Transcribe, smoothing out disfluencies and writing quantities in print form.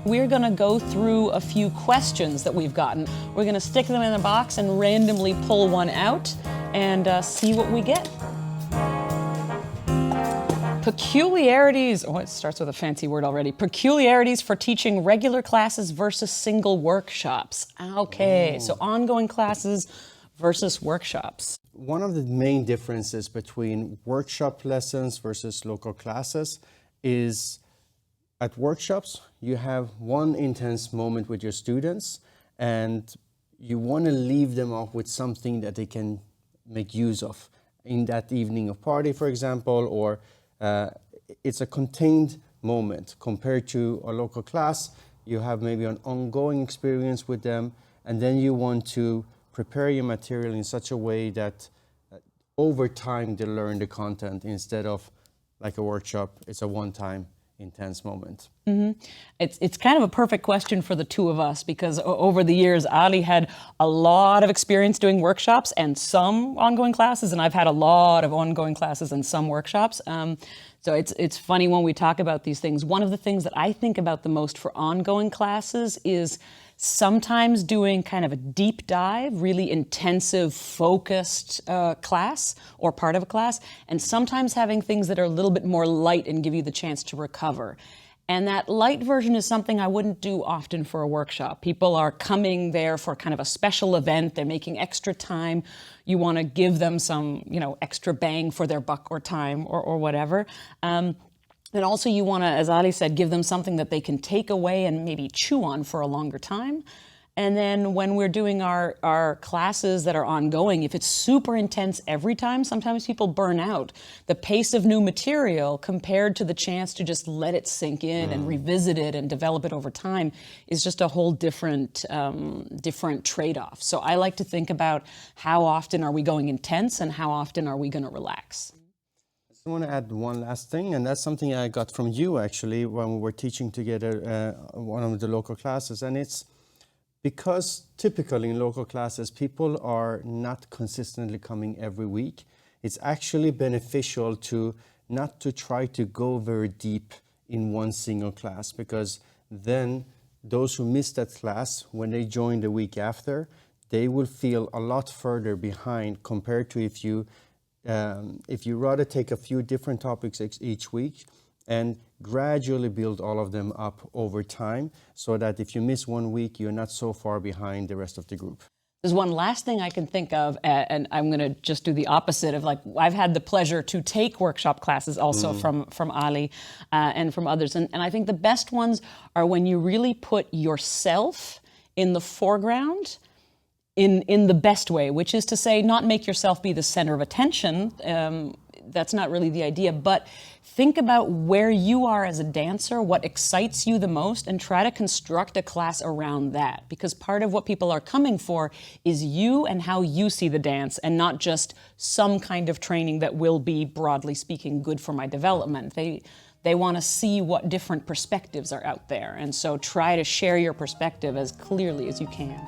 we're going to go through a few questions that we've gotten. We're going to stick them in a box and randomly pull one out and see what we get. Peculiarities, oh, it starts with a fancy word already. Peculiarities for teaching regular classes versus single workshops. Okay, so ongoing classes versus workshops. One of the main differences between workshop lessons versus local classes is at workshops, you have one intense moment with your students and you want to leave them off with something that they can make use of in that evening of party, for example, or it's a contained moment compared to a local class. You have maybe an ongoing experience with them, and then you want to prepare your material in such a way that over time they learn the content instead of like a workshop. It's a one-time intense moment. Mm-hmm. It's kind of a perfect question for the two of us because over the years, Ali had a lot of experience doing workshops and some ongoing classes, and I've had a lot of ongoing classes and some workshops. So it's funny when we talk about these things. One of the things that I think about the most for ongoing classes is sometimes doing kind of a deep dive, really intensive, focused class or part of a class, and sometimes having things that are a little bit more light and give you the chance to recover. And that light version is something I wouldn't do often for a workshop. People are coming there for kind of a special event. They're making extra time. You want to give them some, extra bang for their buck or time or whatever. And also you want to, as Ali said, give them something that they can take away and maybe chew on for a longer time. And then when we're doing our classes that are ongoing, if it's super intense every time, sometimes people burn out. The pace of new material compared to the chance to just let it sink in and revisit it and develop it over time is just a whole different trade-off. So I like to think about how often are we going intense and how often are we going to relax. I want to add one last thing, and that's something I got from you actually when we were teaching together one of the local classes, and it's because typically in local classes, people are not consistently coming every week. It's actually beneficial to not to try to go very deep in one single class, because then those who miss that class, when they join the week after, they will feel a lot further behind compared to if you rather take a few different topics each week and gradually build all of them up over time so that if you miss one week, you're not so far behind the rest of the group. There's one last thing I can think of, and I'm going to just do the opposite of I've had the pleasure to take workshop classes also from Ali and from others. And I think the best ones are when you really put yourself in the foreground in the best way, which is to say not make yourself be the center of attention. That's not really the idea, but think about where you are as a dancer, what excites you the most, and try to construct a class around that. Because part of what people are coming for is you and how you see the dance, and not just some kind of training that will be, broadly speaking, good for my development. They want to see what different perspectives are out there, and so try to share your perspective as clearly as you can.